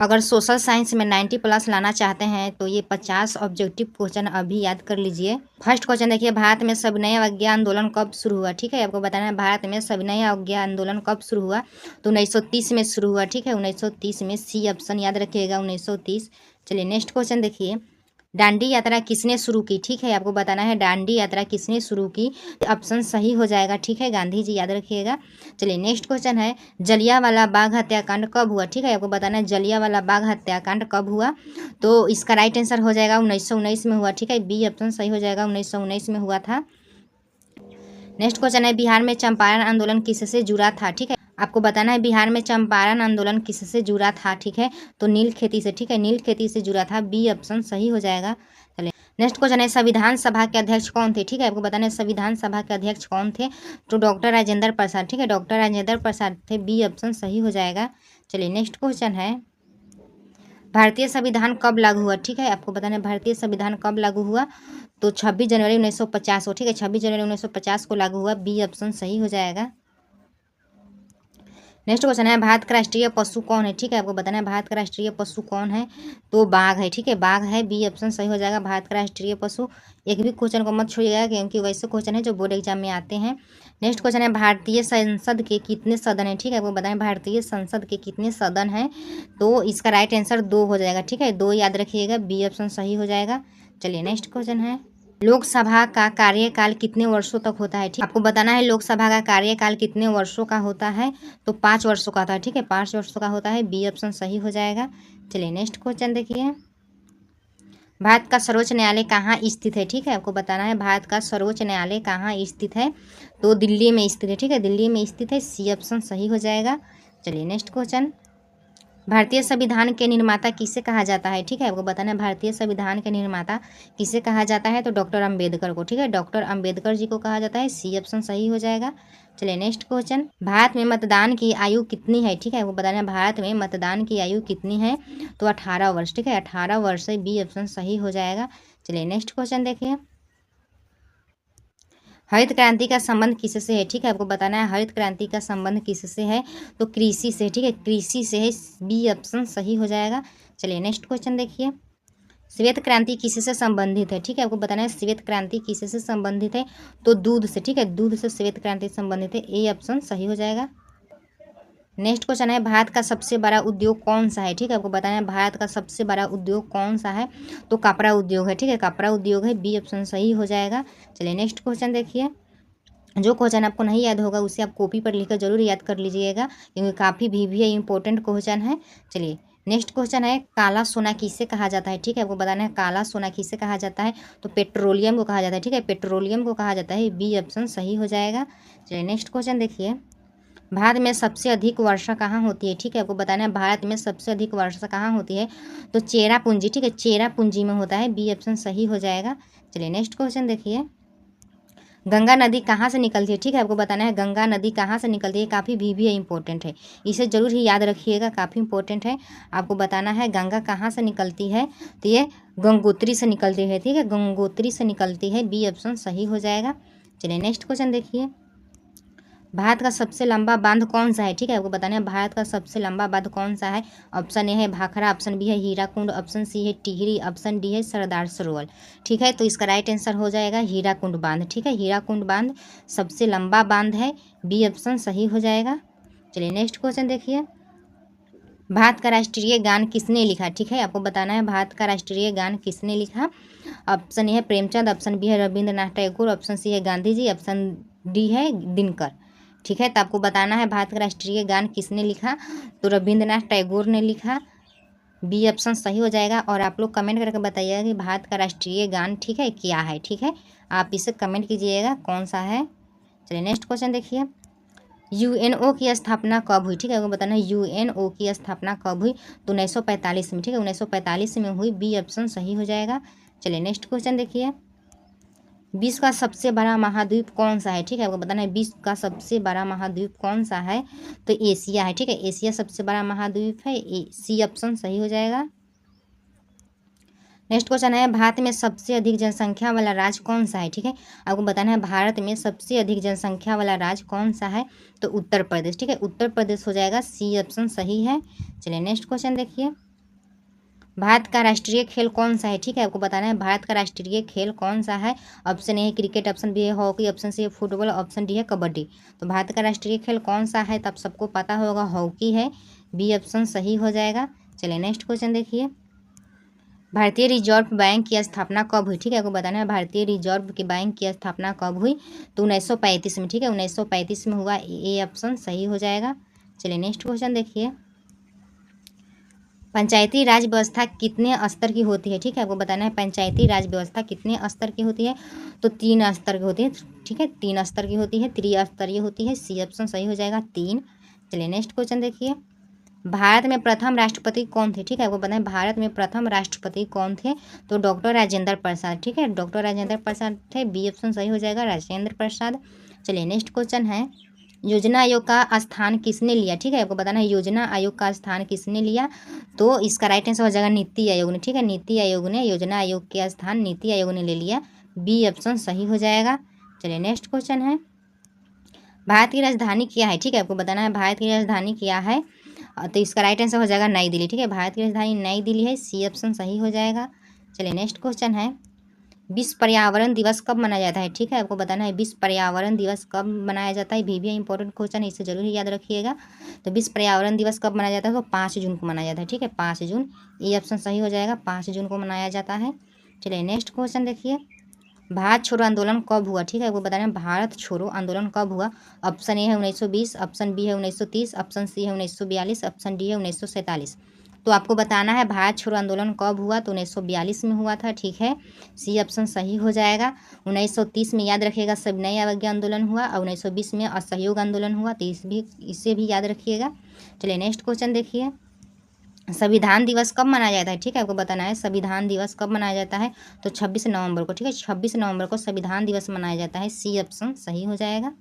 अगर social science में 90 plus लाना चाहते हैं तो ये 50 ऑब्जेक्टिव क्वेश्चन अभी याद कर लीजिए। फर्स्ट क्वेश्चन देखिए, भारत में सविनय अवज्ञा आंदोलन कब शुरू हुआ? ठीक है, आपको बताना है भारत में सविनय अवज्ञा आंदोलन कब शुरू हुआ? तो 1930 में शुरू हुआ। ठीक है, 1930 में, सी ऑप्शन याद रखिएगा, 1930। चलिए नेक्स्ट क्वेश्चन देखिए, डांडी यात्रा किसने शुरू की? ठीक है, आपको बताना है डांडी यात्रा किसने शुरू की। ऑप्शन सही हो जाएगा। ठीक है, गांधी जी, याद रखिएगा। चलिए नेक्स्ट क्वेश्चन है, जलियांवाला बाग हत्याकांड कब हुआ? ठीक है, आपको बताना है जलियांवाला बाग हत्याकांड कब हुआ। तो इसका राइट आंसर हो जाएगा 1919 में हुआ। ठीक है, बी ऑप्शन सही हो जाएगा, 1919 में हुआ था। नेक्स्ट क्वेश्चन है, बिहार में चंपारण आंदोलन किससे जुड़ा था? ठीक है, आपको बताना है बिहार में चंपारण आंदोलन किससे जुड़ा था? ठीक है, तो नील खेती से। ठीक है, नील खेती से जुड़ा था, बी ऑप्शन सही हो जाएगा। चलिए नेक्स्ट क्वेश्चन है, संविधान सभा के अध्यक्ष कौन थे? ठीक है, आपको बताना है संविधान सभा के अध्यक्ष कौन थे? तो डॉक्टर राजेंद्र प्रसाद। ठीक है, डॉक्टर राजेंद्र प्रसाद थे, बी ऑप्शन सही हो जाएगा। चलिए नेक्स्ट क्वेश्चन है, भारतीय संविधान कब लागू हुआ? ठीक है, आपको बताना है भारतीय संविधान कब लागू हुआ। तो 26 जनवरी 1950 को। ठीक है, 26 जनवरी 1950 को लागू हुआ, बी ऑप्शन सही हो जाएगा। नेक्स्ट क्वेश्चन है, भारत का राष्ट्रीय पशु कौन है? ठीक है, आपको बताना है भारत का राष्ट्रीय पशु कौन है? तो बाघ है। ठीक है, बाघ है, बी ऑप्शन सही हो जाएगा, भारत का राष्ट्रीय पशु। एक भी क्वेश्चन को मत छोड़िएगा क्योंकि वैसे क्वेश्चन है जो बोर्ड एग्जाम में आते हैं। नेक्स्ट क्वेश्चन है, भारतीय संसद के कितने सदन हैं? ठीक है, आपको बताएं भारतीय संसद के कितने सदन हैं? तो इसका राइट आंसर 2 हो जाएगा। ठीक है, 2 याद रखिएगा, बी ऑप्शन सही हो जाएगा। चलिए नेक्स्ट क्वेश्चन है, लोकसभा का कार्यकाल कितने वर्षों तक होता है? ठीक, आपको बताना है लोकसभा का कार्यकाल कितने वर्षों का होता है। तो 5 वर्षों का होता है। ठीक है, 5 वर्षों का होता है, बी ऑप्शन सही हो जाएगा। चलिए नेक्स्ट क्वेश्चन देखिए, भारत का सर्वोच्च न्यायालय कहाँ स्थित है? ठीक है, आपको बताना है भारत का सर्वोच्च न्यायालय कहाँ स्थित है। तो दिल्ली में स्थित है। ठीक है, दिल्ली में स्थित है, सी ऑप्शन सही हो जाएगा। चलिए नेक्स्ट क्वेश्चन, भारतीय संविधान के निर्माता किसे कहा जाता है? ठीक है, आपको बताना है भारतीय संविधान के निर्माता किसे कहा जाता है। तो डॉक्टर अंबेडकर को। ठीक है, डॉक्टर अंबेडकर जी को कहा जाता है, सी ऑप्शन सही हो जाएगा। चलिए नेक्स्ट क्वेश्चन, भारत में मतदान की आयु कितनी है? ठीक है, आपको बताना है भारत में मतदान की आयु कितनी है। तो 18 वर्ष। ठीक है, 18 वर्ष से, बी ऑप्शन सही हो जाएगा। चलिए नेक्स्ट क्वेश्चन देखिए, हरित क्रांति का संबंध किससे है? ठीक है, आपको बताना है हरित क्रांति का संबंध किससे है। तो कृषि से। ठीक है, कृषि से है, बी ऑप्शन सही हो जाएगा। चलिए नेक्स्ट क्वेश्चन देखिए, श्वेत क्रांति किससे संबंधित है? ठीक है, आपको बताना है श्वेत क्रांति किससे संबंधित है। तो दूध से। ठीक है, दूध से श्वेत क्रांति संबंधित है, ए ऑप्शन सही हो जाएगा। नेक्स्ट क्वेश्चन है, भारत का सबसे बड़ा उद्योग कौन सा है? ठीक है, आपको बताना है भारत का सबसे बड़ा उद्योग कौन सा है। तो कपड़ा उद्योग है। ठीक है, कपड़ा उद्योग है, बी ऑप्शन सही हो जाएगा। चलिए नेक्स्ट क्वेश्चन देखिए, जो क्वेश्चन आपको नहीं याद होगा उसे आप कॉपी पर लिखकर जरूर याद कर लीजिएगा क्योंकि काफ़ी भी इंपॉर्टेंट क्वेश्चन है। चलिए नेक्स्ट क्वेश्चन है, काला सोना किसे कहा जाता है? ठीक है, आपको बताना है काला सोना किसे कहा जाता है। तो पेट्रोलियम को कहा जाता है। ठीक है, पेट्रोलियम को कहा जाता है, बी ऑप्शन सही हो जाएगा। चलिए नेक्स्ट क्वेश्चन देखिए, भारत में सबसे अधिक वर्षा कहाँ होती है? ठीक है, आपको बताना है भारत में सबसे अधिक वर्षा कहाँ होती है। तो चेरापूंजी। ठीक है, चेरापूंजी में होता है, बी ऑप्शन सही हो जाएगा। चलिए नेक्स्ट क्वेश्चन देखिए, गंगा नदी कहाँ से निकलती है? ठीक है, आपको बताना है गंगा नदी कहाँ से निकलती है, काफ़ी भी इंपॉर्टेंट है, इसे जरूर ही याद रखिएगा, काफ़ी इंपॉर्टेंट है। आपको बताना है गंगा कहाँ से निकलती है। तो ये गंगोत्री से निकलती है। ठीक है, गंगोत्री से निकलती है, बी ऑप्शन सही हो जाएगा। चलिए नेक्स्ट क्वेश्चन देखिए, भारत का सबसे लंबा बांध कौन सा है? ठीक है, आपको बताना है भारत का सबसे लंबा बांध कौन सा है। ऑप्शन ए है भाखड़ा, ऑप्शन बी है हीराकुंड, ऑप्शन सी है टिहरी, ऑप्शन डी है सरदार सरोवर। ठीक है, तो इसका राइट आंसर हो जाएगा हीराकुंड बांध। ठीक है, हीराकुंड बांध सबसे लंबा बांध है, बी ऑप्शन सही हो जाएगा। चलिए नेक्स्ट क्वेश्चन देखिए, भारत का राष्ट्रीय गान किसने लिखा? ठीक है, आपको बताना है भारत का राष्ट्रीय गान किसने लिखा। ऑप्शन ए है प्रेमचंद, ऑप्शन बी है रविंद्रनाथ टैगोर, ऑप्शन सी है गांधी जी, ऑप्शन डी है दिनकर। ठीक है, तो आपको बताना है भारत का राष्ट्रीय गान किसने लिखा। तो रविंद्रनाथ टैगोर ने लिखा, बी ऑप्शन सही हो जाएगा। और आप लोग कमेंट करके बताइएगा कि भारत का राष्ट्रीय गान ठीक है क्या है। ठीक है, आप इसे कमेंट कीजिएगा कौन सा है। चलिए नेक्स्ट क्वेश्चन देखिए, यूएनओ की स्थापना कब हुई? ठीक है, आपको बताना है यूएनओ की स्थापना कब हुई। तो 1945 में। ठीक है, 1945 में हुई, बी ऑप्शन सही हो जाएगा। चलिए नेक्स्ट क्वेश्चन देखिए, विश्व का सबसे बड़ा महाद्वीप कौन सा है? ठीक है, आपको बताना है विश्व का सबसे बड़ा महाद्वीप कौन सा है। तो एशिया है। ठीक है, एशिया सबसे बड़ा महाद्वीप है, सी ऑप्शन सही हो जाएगा। नेक्स्ट क्वेश्चन है, भारत में सबसे अधिक जनसंख्या वाला राज्य कौन सा है? ठीक है, आपको बताना है भारत में सबसे अधिक जनसंख्या वाला राज्य कौन सा है। तो उत्तर प्रदेश। ठीक है, उत्तर प्रदेश हो जाएगा, सी ऑप्शन सही है। चलिए नेक्स्ट क्वेश्चन देखिए, भारत का राष्ट्रीय खेल कौन सा है, ठीक है, आपको बताना है भारत का राष्ट्रीय खेल कौन सा है। ऑप्शन ए है क्रिकेट, ऑप्शन बी है हॉकी, ऑप्शन सी है फुटबॉल, ऑप्शन डी है कबड्डी। तो भारत का राष्ट्रीय खेल कौन सा है, तब सबको पता होगा हॉकी है, बी ऑप्शन सही हो जाएगा। चलिए नेक्स्ट क्वेश्चन देखिए, भारतीय रिजर्व बैंक की स्थापना कब हुई, ठीक है, आपको बताना है भारतीय रिजर्व की बैंक की स्थापना कब हुई। तो 1935 में, ठीक है, 1935 में हुआ, ए ऑप्शन सही हो जाएगा। चलिए नेक्स्ट क्वेश्चन देखिए, पंचायती राज व्यवस्था कितने स्तर की होती है, ठीक है, आपको बताना है पंचायती राज व्यवस्था कितने स्तर की होती है। तो 3 स्तर की होती है, ठीक है, 3 स्तर की होती है, त्रिस्तरीय होती है, सी ऑप्शन सही हो जाएगा 3। चलिए नेक्स्ट क्वेश्चन देखिए, भारत में प्रथम राष्ट्रपति कौन थे, ठीक है, आपको बताएं भारत में प्रथम राष्ट्रपति कौन थे। तो डॉक्टर राजेंद्र प्रसाद, ठीक है, डॉक्टर राजेंद्र प्रसाद थे, बी ऑप्शन सही हो जाएगा राजेंद्र प्रसाद। चलिए नेक्स्ट क्वेश्चन है, योजना आयोग का स्थान किसने लिया, ठीक है, आपको बताना है योजना आयोग का स्थान किसने लिया। तो इसका राइट आंसर हो जाएगा नीति आयोग ने, ठीक है, नीति आयोग ने, योजना आयोग के स्थान नीति आयोग ने ले लिया, बी ऑप्शन सही हो जाएगा। चलिए नेक्स्ट क्वेश्चन है, भारत की राजधानी क्या है, ठीक है, आपको बताना है भारत की राजधानी क्या है। तो इसका राइट आंसर हो जाएगा नई दिल्ली, ठीक है, भारत की राजधानी नई दिल्ली है, सी ऑप्शन सही हो जाएगा। चलिए नेक्स्ट क्वेश्चन है, विश्व पर्यावरण दिवस कब मनाया जाता है, ठीक है, आपको बताना है विश्व पर्यावरण दिवस कब मनाया जाता है। भी इंपॉर्टेंट क्वेश्चन है, इसे जरूर याद रखिएगा। तो विश्व पर्यावरण दिवस कब मनाया जाता है, तो 5 जून को मनाया जाता है, ठीक है, 5 जून, ये ऑप्शन सही हो जाएगा, 5 जून को मनाया जाता है। चलिए नेक्स्ट क्वेश्चन देखिए, भारत छोड़ो आंदोलन कब हुआ, ठीक है, आपको बताना है भारत छोड़ो आंदोलन कब हुआ। ऑप्शन ए है 1920, ऑप्शन बी है 1930, ऑप्शन सी है 1942, ऑप्शन डी है 1947। तो आपको बताना है भारत छोड़ो आंदोलन कब हुआ। तो 1942 में हुआ था, ठीक है, सी ऑप्शन सही हो जाएगा। 1930 में याद रखिएगा सविनय अवज्ञा आंदोलन हुआ, और 1920 में असहयोग आंदोलन हुआ, तो इसे भी याद रखिएगा। चलिए नेक्स्ट क्वेश्चन देखिए, संविधान दिवस कब मनाया जाता है, ठीक है, आपको बताना है संविधान दिवस कब मनाया जाता है। तो 26 नवंबर को, ठीक है, 26 नवंबर को संविधान दिवस मनाया जाता है, सी ऑप्शन सही हो जाएगा।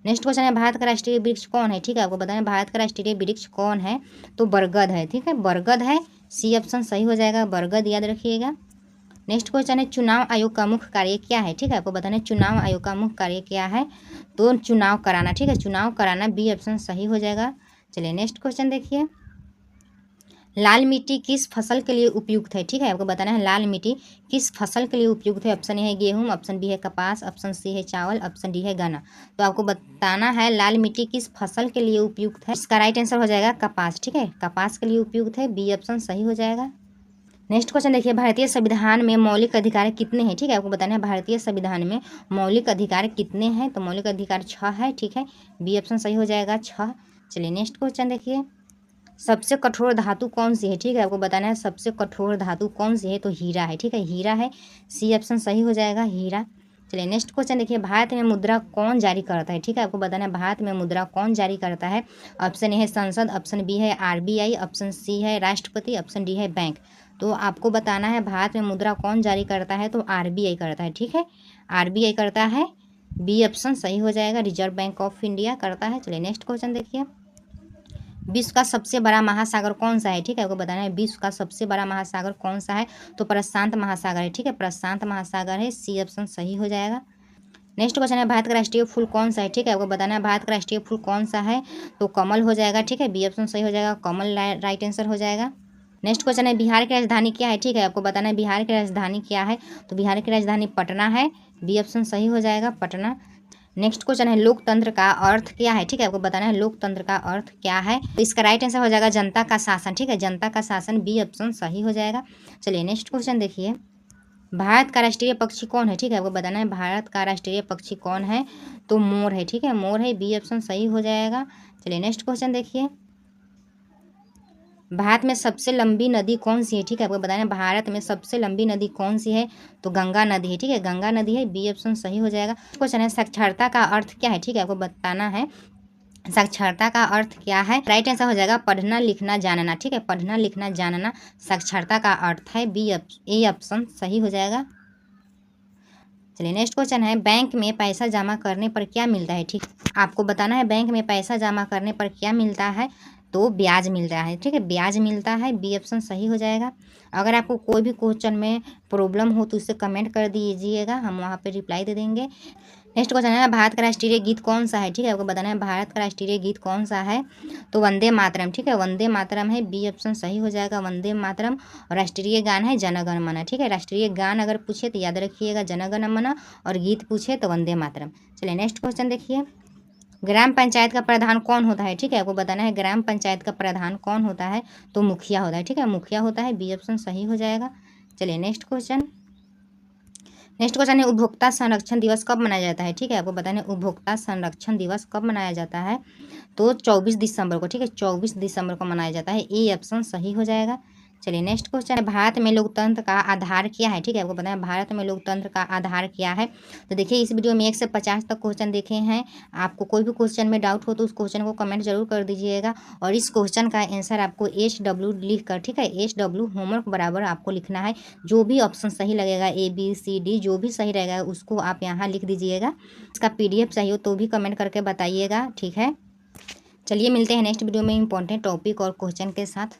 नेक्स्ट क्वेश्चन है, भारत का राष्ट्रीय वृक्ष कौन है, ठीक है, आपको बताना है भारत का राष्ट्रीय वृक्ष कौन है। तो बरगद है, ठीक है, बरगद है, सी ऑप्शन सही हो जाएगा, बरगद याद रखिएगा। नेक्स्ट क्वेश्चन है, चुनाव आयोग का मुख्य कार्य क्या है, ठीक है, आपको बताना है चुनाव आयोग का मुख्य कार्य क्या है। तो चुनाव कराना, ठीक है, चुनाव कराना, बी ऑप्शन सही हो जाएगा। चलिए नेक्स्ट क्वेश्चन देखिए, लाल मिट्टी किस फसल के लिए उपयुक्त है, ठीक है, आपको बताना है लाल मिट्टी किस फसल के लिए उपयुक्त है। ऑप्शन ए है गेहूं, ऑप्शन बी है कपास, ऑप्शन सी है चावल, ऑप्शन डी है गन्ना। तो आपको बताना है लाल मिट्टी किस फसल के लिए उपयुक्त है। इसका राइट आंसर हो जाएगा कपास, ठीक है, कपास के लिए उपयुक्त है, बी ऑप्शन सही हो जाएगा। नेक्स्ट क्वेश्चन देखिए, भारतीय संविधान में मौलिक अधिकार कितने हैं, ठीक है, आपको बताना है भारतीय संविधान में मौलिक अधिकार कितने हैं। तो मौलिक अधिकार 6 है, ठीक है, बी ऑप्शन सही हो जाएगा 6। चलिए नेक्स्ट क्वेश्चन देखिए, सबसे कठोर धातु कौन सी है, ठीक है, आपको बताना है सबसे कठोर धातु कौन सी है। तो हीरा है, ठीक है, हीरा है, सी ऑप्शन सही हो जाएगा हीरा। चलिए नेक्स्ट क्वेश्चन देखिए, भारत में मुद्रा कौन जारी करता है, ठीक है, आपको बताना है भारत में मुद्रा कौन जारी करता है। ऑप्शन ए है संसद, ऑप्शन बी है आरबीआई, ऑप्शन सी है राष्ट्रपति, ऑप्शन डी है बैंक। तो आपको बताना है भारत में मुद्रा कौन जारी करता है। तो आरबीआई करता है, ठीक है, आरबीआई करता है, बी ऑप्शन सही हो जाएगा, रिजर्व बैंक ऑफ इंडिया करता है। चलिए नेक्स्ट क्वेश्चन देखिए, विश्व का सबसे बड़ा महासागर कौन सा है, ठीक है, आपको बताना है विश्व का सबसे बड़ा महासागर कौन सा है। तो प्रशांत महासागर है, ठीक है, प्रशांत महासागर है, सी ऑप्शन सही हो जाएगा। नेक्स्ट क्वेश्चन है, भारत का राष्ट्रीय फूल कौन सा है, ठीक है, आपको बताना है भारत का राष्ट्रीय फूल कौन सा है। तो कमल हो जाएगा, ठीक है, बी ऑप्शन सही हो जाएगा, कमल राइट आंसर हो जाएगा। नेक्स्ट क्वेश्चन है, बिहार की राजधानी क्या है, ठीक है, आपको बताना है बिहार की राजधानी क्या है। तो बिहार की राजधानी पटना है, बी ऑप्शन सही हो जाएगा पटना। नेक्स्ट क्वेश्चन है, लोकतंत्र का अर्थ क्या है, ठीक है, आपको बताना है लोकतंत्र का अर्थ क्या है। तो इसका राइट आंसर हो जाएगा जनता का शासन, ठीक है, जनता का शासन, बी ऑप्शन सही हो जाएगा। चलिए नेक्स्ट क्वेश्चन देखिए, भारत का राष्ट्रीय पक्षी कौन है, ठीक है, आपको बताना है भारत का राष्ट्रीय पक्षी कौन है। तो मोर है, ठीक है, मोर है, बी ऑप्शन सही हो जाएगा। चलिए नेक्स्ट क्वेश्चन देखिए, भारत में सबसे लंबी नदी कौन सी है, ठीक है, आपको बताना है भारत में सबसे लंबी नदी कौन सी है। तो गंगा नदी है, ठीक है, गंगा नदी है, बी ऑप्शन सही हो जाएगा। क्वेश्चन है, साक्षरता का अर्थ क्या है, ठीक है, आपको बताना है साक्षरता का अर्थ क्या है। राइट आंसर हो जाएगा पढ़ना लिखना जानना, ठीक है, पढ़ना लिखना जानना साक्षरता का अर्थ है, बी ए ऑप्शन सही हो जाएगा। चलिए नेक्स्ट क्वेश्चन है, बैंक में पैसा जमा करने पर क्या मिलता है, ठीक, आपको बताना है बैंक में पैसा जमा करने पर क्या मिलता है। तो ब्याज मिलता है, ठीक है, ब्याज मिलता है, बी ऑप्शन सही हो जाएगा। अगर आपको कोई भी क्वेश्चन में प्रॉब्लम हो तो इसे कमेंट कर दीजिएगा, हम वहाँ पे रिप्लाई दे देंगे। नेक्स्ट क्वेश्चन है भारत का राष्ट्रीय गीत कौन सा है, ठीक है आपको बताना है भारत का राष्ट्रीय गीत कौन सा है। तो वंदे मातरम, ठीक है वंदे मातरम है, बी ऑप्शन सही हो जाएगा वंदे मातरम। और राष्ट्रीय गान है जन गण मन, ठीक है राष्ट्रीय गान अगर पूछे तो याद रखिएगा जन गण मन, और गीत पूछे तो वंदे मातरम। चलिए नेक्स्ट क्वेश्चन देखिए, ग्राम पंचायत का प्रधान कौन होता है, ठीक है आपको बताना है ग्राम पंचायत का प्रधान कौन होता है। तो मुखिया होता है, ठीक है मुखिया होता है, बी ऑप्शन सही हो जाएगा। चलिए नेक्स्ट क्वेश्चन है उपभोक्ता संरक्षण दिवस कब मनाया जाता है, ठीक है आपको बताना है उपभोक्ता संरक्षण दिवस कब मनाया जाता है। तो 24 दिसंबर को, ठीक है 24 दिसंबर को मनाया जाता है, ए ऑप्शन सही हो जाएगा। चलिए नेक्स्ट क्वेश्चन है भारत में लोकतंत्र का आधार क्या है, ठीक है आपको बताना है भारत में लोकतंत्र का आधार क्या है। तो देखिए इस वीडियो में 1 से 50 तक क्वेश्चन देखे हैं, आपको कोई भी क्वेश्चन में डाउट हो तो उस क्वेश्चन को कमेंट जरूर कर दीजिएगा। और इस क्वेश्चन का आंसर आपको HW लिख कर, ठीक है HW होमवर्क बराबर आपको लिखना है। जो भी ऑप्शन सही लगेगा ABCD जो भी सही रहेगा उसको आप यहाँ लिख दीजिएगा। इसका PDF चाहिए तो भी कमेंट करके बताइएगा, ठीक है। चलिए मिलते हैं नेक्स्ट वीडियो में इंपॉर्टेंट टॉपिक और क्वेश्चन के साथ।